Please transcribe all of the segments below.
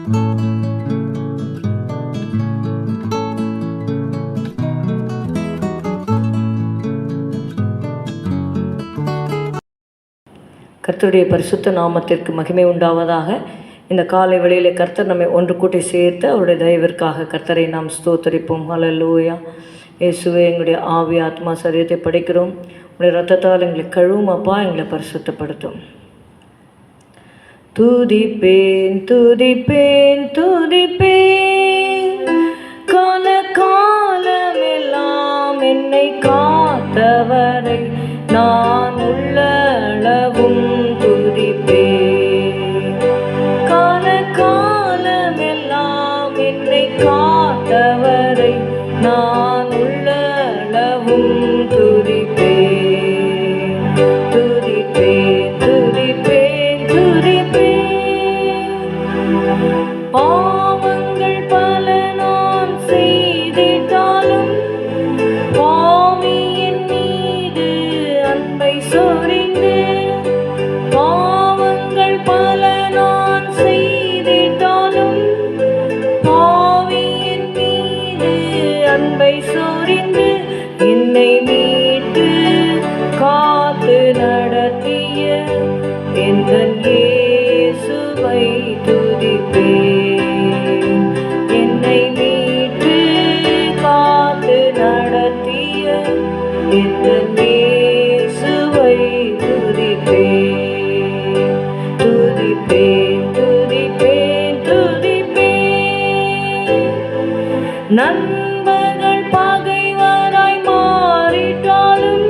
கர்த்தருடைய பரிசுத்த நாமத்திற்கு மகிமை உண்டாவதாக. இந்த காலை வேளையிலே கர்த்தர் நம்மை ஒன்று கூட்டி சேர்த்து அவருடைய தயவிற்காக கர்த்தரை நாம் ஸ்தோத்தரிப்போம். ஹல்லேலூயா. இயேசுவே, எங்களுடைய ஆவி ஆத்மா சரீரத்தை படைக்கிறோம். உங்களுடைய இரத்தத்தால் எங்களை கழுவும் அப்பா, எங்களை பரிசுத்தப்படுத்தும். துதிப்பேன் துதிப்பேன் துதிப்பேன், கால காலமெல்லாம் என்னை காத்தவரை நான் உள்ளளவும் துதிப்பேன். கால காலமெல்லாம் என்னை காத்தவரை நான் உள்ளளவும் துதிப்பேன். துதிப்பேன் துதிப்பேன் துதிப்பேன். பாவங்கள் பல நான் செய்திட்டாலும் பாவியின் மீது அன்பை சொரிந்து, பாவங்கள் பல நான் செய்திட்டாலும் பாவியின் மீது அன்பை சொரிந்து, என்னை மீட்டு காத்து நடத்திய எந்தன் இயேசுவை துதிப்பேன். என்னை மீட்டு காத்து நடத்திய எந்தன் இயேசுவை துதிப்பேன். துதிப்பேன் துதிப்பேன் துதிப்பேன். நண்பர்கள் பகைவராய் மாறிட்டாலும்,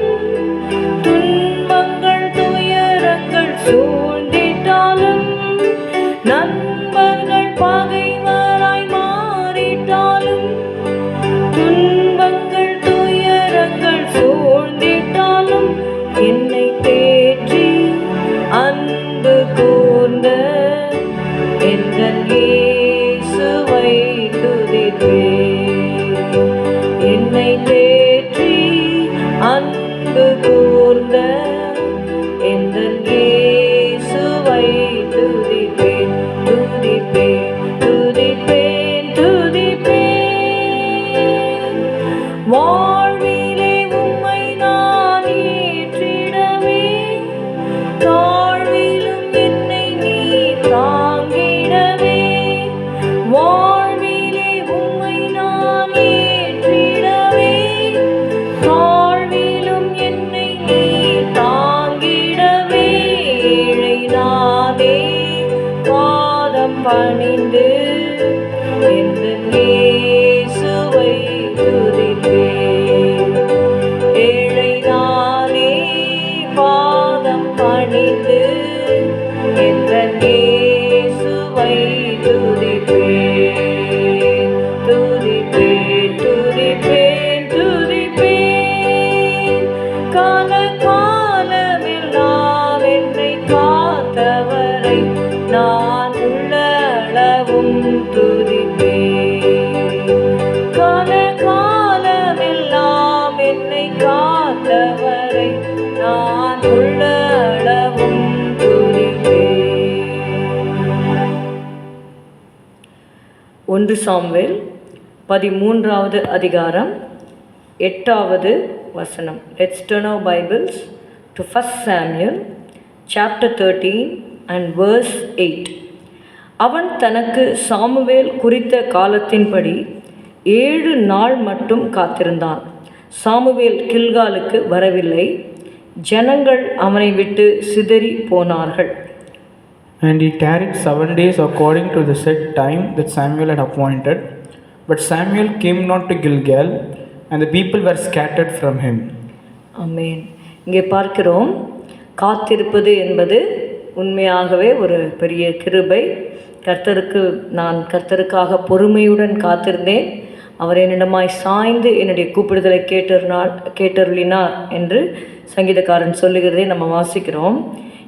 துன்பங்கள் துயரங்கள் சூழ்ந்திட்டாலும், நண்பர்கள் பகைவராய் மாறிட்டாலும், துன்பங்கள் துயரங்கள் சூழ்ந்திட்டாலும், என்னை தேற்றி அன்பு கூர்ந்த எந்தன் இயேசுவை துதிப்பேன். என்னை தேற்றி அன்பு கூர்ந்த எந்தன் இயேசுவை துதிப்பேன். துதிப்பேன் துதிப்பேன் துதிப்பேன். வாழ்விலே உம்மை நான் ஏற்றிடவே, தாழ்விலும் என்னை நீ தாங்கிடவே. வாழ்விலே உம்மை நான் ஏற்றிடவே, தாழ்விலும் என்னை நீ தாங்கிடவே. ஏழை நானே பாதம் பணிந்து எந்தன் இயேசுவை துதிப்பேன். ஏழை நானே பாதம் பணிந்து எந்தன் இயேசுவை துதிப்பேன். துதிப்பேன் துதிப்பேன் துதிப்பேன். கால காலமெல்லாம் என்னை காத்தவரை நான் உள்ளளவும் துதிப்பேன். கால காலமெல்லாம் என்னை காத்தவரை நான் உள்ளளவும் துதிப்பேன். 1 சாமுவேல் 13வது அதிகாரம் 8வது வசனம். Let's turn our Bibles to 1 Samuel chapter 13 and verse 8. அவன் தனக்கு சாமுவேல் குறித்த காலத்தின்படி 7 நாள் மட்டும் காத்திருந்தான். சாமுவேல் கில்காலுக்கு வரவில்லை. ஜனங்கள் அவனை விட்டு சிதறி போனார்கள். And he tarried 7 days according to the set time that Samuel had appointed. But Samuel came not to Gilgal, and the people were scattered from him. ஆமென். இங்கே பார்க்கிறோம், காத்திருப்பது என்பது உண்மையாகவே ஒரு பெரிய கிருபை. நான் கர்த்தருக்காக பொறுமையுடன் காத்திருந்தேன். அவர் என்னிடமாய் சாய்ந்து என்னுடைய கூப்பிடுதலை கேட்டருளினார் என்று சங்கீதக்காரன் சொல்லுகிறதை நம்ம வாசிக்கிறோம்.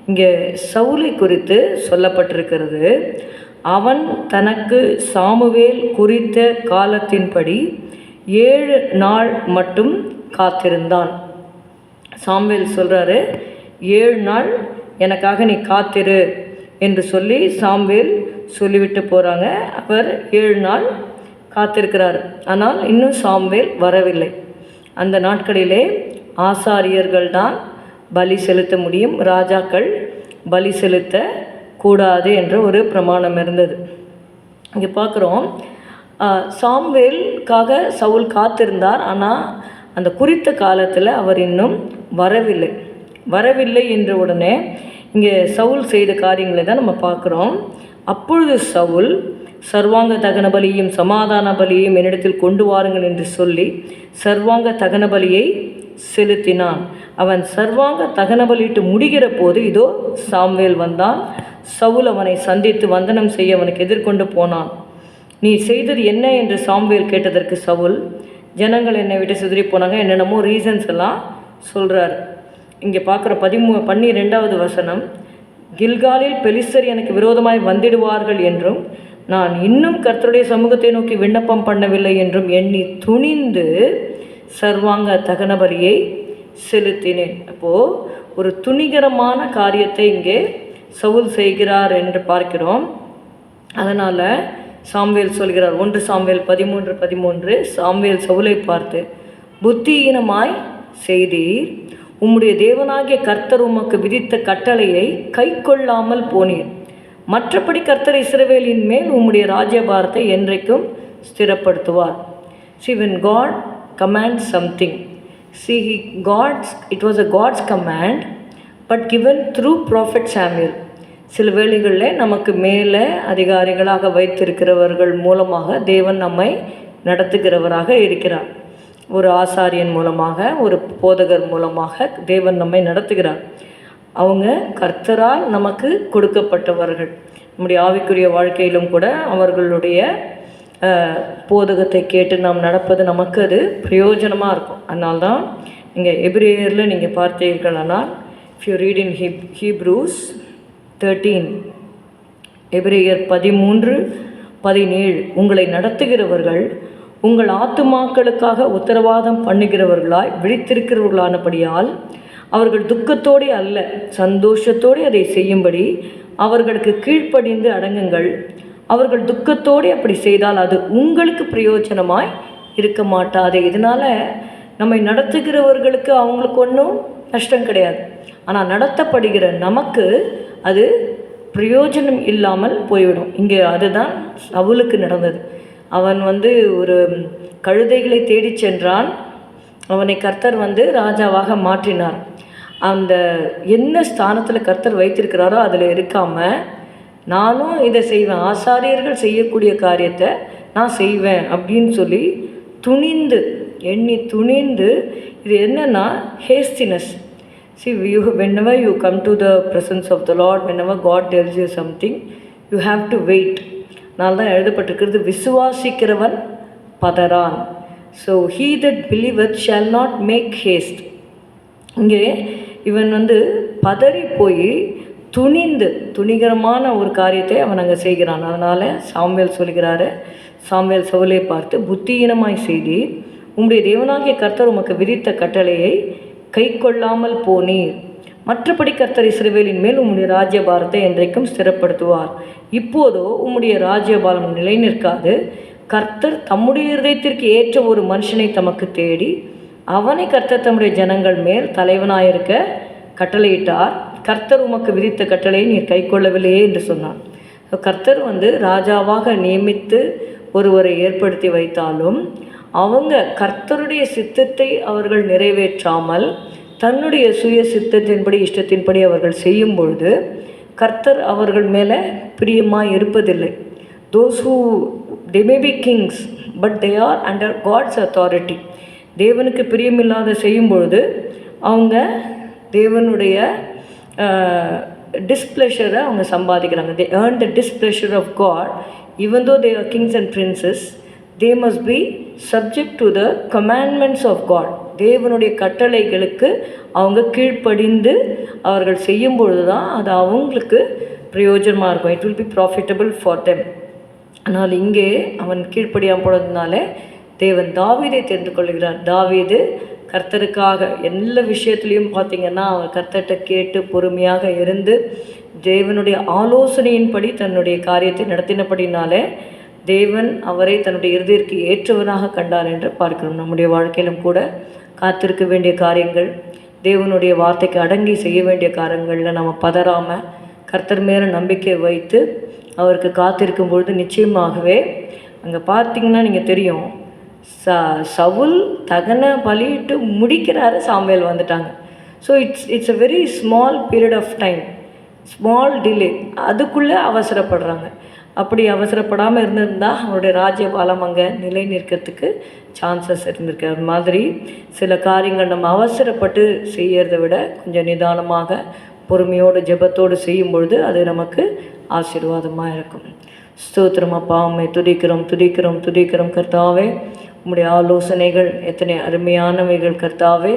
இங்கே சவுலை குறித்து சொல்லப்பட்டிருக்கிறது. அவன் தனக்கு சாமுவேல் குறித்த காலத்தின்படி 7 நாள் மட்டும் காத்திருந்தான். சாமுவேல் சொல்கிறாரு, 7 நாள் எனக்காக நீ காத்திரு என்று சொல்லி சாமுவேல் சொல்லிவிட்டு போகிறாங்க. அவர் 7 நாள் காத்திருக்கிறார். ஆனால் இன்னும் சாமுவேல் வரவில்லை. அந்த நாட்களிலே ஆசாரியர்கள் தான் பலி செலுத்த முடியும், ராஜாக்கள் பலி செலுத்த கூடாது என்ற ஒரு பிரமாணம் இருந்தது. இங்கே பார்க்குறோம், சாமுவேலுக்காக சவுல் காத்திருந்தார். ஆனால் அந்த குறித்த காலத்தில் அவர் இன்னும் வரவில்லை என்ற உடனே இங்கே சவுல் செய்த காரியங்களை தான் நம்ம பார்க்குறோம். அப்பொழுது சவுல், சர்வாங்க தகன பலியும் சமாதான பலியையும் என்னிடத்தில் கொண்டு வாருங்கள் என்று சொல்லி சர்வாங்க தகன பலியை செலுத்தினான். அவன் சர்வாங்க தகன பலியிட்டு முடிகிற போது இதோ சாமுவேல் வந்தான். சவுல் அவனை சந்தித்து வந்தனம் செய்ய அவனுக்கு எதிர்கொண்டு போனான். நீ செய்தது என்ன என்று சாமுவேல் கேட்டதற்கு சவுல், ஜனங்கள் என்னை விட்டு சிதறி போனாங்க, என்னென்னமோ ரீசன்ஸ் எல்லாம் சொல்கிறார். இங்கே பார்க்குற 12வது வசனம், கில்காலில் பெலிஸ்தர் எனக்கு விரோதமாய் வந்திடுவார்கள் என்றும் நான் இன்னும் கர்த்தருடைய சமூகத்தை நோக்கி விண்ணப்பம் பண்ணவில்லை என்றும் எண்ணி துணிந்து சர்வாங்க தகன பலியை செலுத்தினேன். அப்போது ஒரு துணிகரமான காரியத்தை இங்கே சவுல் செய்கிறார் என்று பார்க்கிறோம். அதனால் சாமுவேல் சொல்கிறார், 1 சாமுவேல் 13:13, சாமுவேல் சவுலை பார்த்து, புத்தியீனமாய் செய்தீர், உம்முடைய தேவனாகிய கர்த்தர் உமக்கு விதித்த கட்டளையை கை கொள்ளாமல் போனீர். மற்றபடி கர்த்தர் இஸ்ரவேலின் மேல் உம்முடைய ராஜ்யபாரத்தை என்றைக்கும் ஸ்திரப்படுத்துவார். See, when God commands something, it was a God's command, but given through prophet Samuel. சில வேளைகளில் நமக்கு மேலே அதிகாரிகளாக வைத்திருக்கிறவர்கள் மூலமாக தேவன் நம்மை நடத்துகிறவராக இருக்கிறார். ஒரு ஆசாரியன் மூலமாக, ஒரு போதகர் மூலமாக தேவன் நம்மை நடத்துகிறார். அவங்க கர்த்தரால் நமக்கு கொடுக்கப்பட்டவர்கள். நம்முடைய ஆவிக்குரிய வாழ்க்கையிலும் கூட அவர்களுடைய போதகத்தை கேட்டு நாம் நடப்பது நமக்கு அது பிரயோஜனமாக இருக்கும். அதனால்தான் இங்கே எபிரேயரில் நீங்கள் பார்த்தீர்களானால், if you read in Hebrews 13, எபிரேயர் 13:17, உங்களை நடத்துகிறவர்கள் உங்கள் ஆத்துமாக்களுக்காக உத்தரவாதம் பண்ணுகிறவர்களாய் விழித்திருக்கிறவர்களானபடியால் அவர்கள் துக்கத்தோடு அல்ல சந்தோஷத்தோடு அதை செய்யும்படி அவர்களுக்கு கீழ்ப்படிந்து அடங்குங்கள். அவர்கள் துக்கத்தோடு அப்படி செய்தால் அது உங்களுக்கு பிரயோஜனமாய் இருக்க மாட்டாது. இதனால் நம்மை நடத்துகிறவர்களுக்கு அவங்களுக்கு ஒன்றும் நஷ்டம் கிடையாது. ஆனால் நடத்தப்படுகிற நமக்கு அது பிரயோஜனம் இல்லாமல் போய்விடும். இங்கே அதுதான் சவுலுக்கு நடந்தது. அவன் ஒரு கழுதைகளை தேடி சென்றான். அவனை கர்த்தர் ராஜாவாக மாற்றினார். அந்த என்ன ஸ்தானத்தில் கர்த்தர் வைத்திருக்கிறாரோ அதில் இருக்காமல், நானும் இதை செய்வேன், ஆசாரியர்கள் செய்யக்கூடிய காரியத்தை நான் செய்வேன் அப்படின்னு சொல்லி துணிந்து இது என்னென்னா ஹேஸ்டினஸ். See, whenever you come to the presence of the Lord, whenever God tells you something, you have to wait. நாள் தான் எழுதப்பட்டிருக்கிறது, விசுவாசிக்கிறவன் பதறான். So he that believeth shall not make haste. இங்கே இவன் பதறி போய் துணிகரமான ஒரு காரியத்தை அவன் அங்கே செய்கிறான். அதனால் சாமுவேல் சொல்கிறாரு, சாமுவேல் சவுலை பார்த்து, புத்தியீனமாய் செய்தீர், உம்முடைய தேவனாகிய கர்த்தர் உமக்கு விதித்த கட்டளையை கை கொள்ளாமல் போனீர். மற்றபடி கர்த்தர் இஸ்ரவேலின் மேல் உம்முடைய ராஜ்யபாரத்தை என்றைக்கும் ஸ்திரப்படுத்துவார். இப்போதோ உம்முடைய ராஜ்யபாரம் நிலை நிற்காது. கர்த்தர் தம்முடைய இருதயத்திற்கு ஏற்ற ஒரு மனுஷனை தமக்கு தேடி அவனை கர்த்தர் தம்முடைய ஜனங்கள் மேல் தலைவனாயிருக்க கட்டளையிட்டார். கர்த்தர் உமக்கு விதித்த கட்டளையை நீர் கை கொள்ளவில்லையே என்று சொன்னான். கர்த்தர் ராஜாவாக நியமித்து ஒருவரை ஏற்படுத்தி வைத்தாலும் அவங்க கர்த்தருடைய சித்தத்தை அவர்கள் நிறைவேற்றாமல் தன்னுடைய சுய சித்தத்தின்படி இஷ்டத்தின்படி அவர்கள் செய்யும் பொழுது கர்த்தர் அவர்கள் மேலே பிரியமாக இருப்பதில்லை. Those who they may be kings, but they are under God's authority. தேவனுக்கு பிரியமில்லாத செய்யும் பொழுது அவங்க தேவனுடைய டிஸ்ப்ளஷரை அவங்க சம்பாதிக்கிறாங்க. They earn the displeasure of God. Even though they are kings and princes, they must be subject to the commandments of God. தேவனுடைய கட்டளைகளுக்கு அவங்க கீழ்ப்படிந்து அவர்கள் செய்யும் பொழுது தான் அது அவங்களுக்கு பிரயோஜனமாக இருக்கும். It will be profitable for them. ஆனால் இங்கே அவன் கீழ்ப்படியாமல் போனதுனால தேவன் தாவீதை தெரிந்து கொள்கிறார். தாவீது கர்த்தருக்காக எல்லா விஷயத்துலேயும் பார்த்திங்கன்னா அவன் கர்த்தர்கிட்ட கேட்டு பொறுமையாக இருந்து தேவனுடைய ஆலோசனையின்படி தன்னுடைய காரியத்தை நடத்தினபடினாலே தேவன் அவரை தன்னுடைய இருதயத்திற்கு ஏற்றவனாக கண்டார் என்று பார்க்கிறோம். நம்முடைய வாழ்க்கையிலும் கூட காத்திருக்க வேண்டிய காரியங்கள், தேவனுடைய வார்த்தைக்கு அடங்கி செய்ய வேண்டிய காரியங்களில் நம்ம பதறாமல் கர்த்தர் மேலே நம்பிக்கை வைத்து அவருக்கு காத்திருக்கும் பொழுது நிச்சயமாகவே அங்கே பார்த்தீங்கன்னா நீங்கள் தெரியும், சவுல் தகன பலியிட்டு முடிக்கிறாரு, சாமுவேல் வந்துட்டாங்க. So it's a very small period of time, small delay. அதுக்குள்ளே அவசரப்படுறாங்க. அப்படி அவசரப்படாமல் இருந்திருந்தால் அவருடைய ராஜ்யபாலம் அங்கே நிலை நிற்கிறதுக்கு சான்சஸ் இருந்திருக்கு. அது மாதிரி சில காரியங்கள் நம்ம அவசரப்பட்டு செய்கிறத விட கொஞ்சம் நிதானமாக பொறுமையோடு ஜெபத்தோடு செய்யும் பொழுது அது நமக்கு ஆசீர்வாதமாக இருக்கும். ஸ்தோத்திரம் அப்பா, உம்மை துதிக்கிறோம் துதிக்கிறோம் துதிக்கிறோம் கர்த்தாவே. உம்முடைய ஆலோசனைகள் எத்தனை அருமையானவைகள் கர்த்தாவே.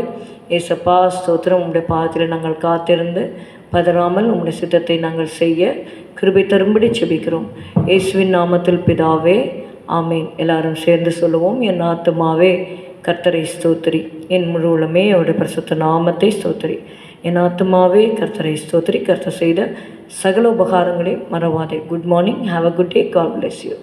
ஏசப்பா ஸ்தோத்திரம். உம்முடைய பாதத்தில் நாங்கள் காத்திருந்து பதறாமல் உம்முடைய சித்தத்தை நாங்கள் செய்ய கிருபை தரும்படி செபிக்கிறோம். இயேசுவின் நாமத்தில் பிதாவே, ஆமீன். எல்லாரும் சேர்ந்து சொல்லுவோம். என் ஆத்துமாவே கர்த்தரை ஸ்தோத்திரி, என் முழு உள்ளமே அவருடைய பரிசுத்த நாமத்தை ஸ்தோத்திரி. என் ஆத்துமாவே கர்த்தரை ஸ்தோத்திரி, கர்த்தர் செய்த சகல உபகாரங்களையும் மறவாதே. Good morning. Have a good day. God bless you.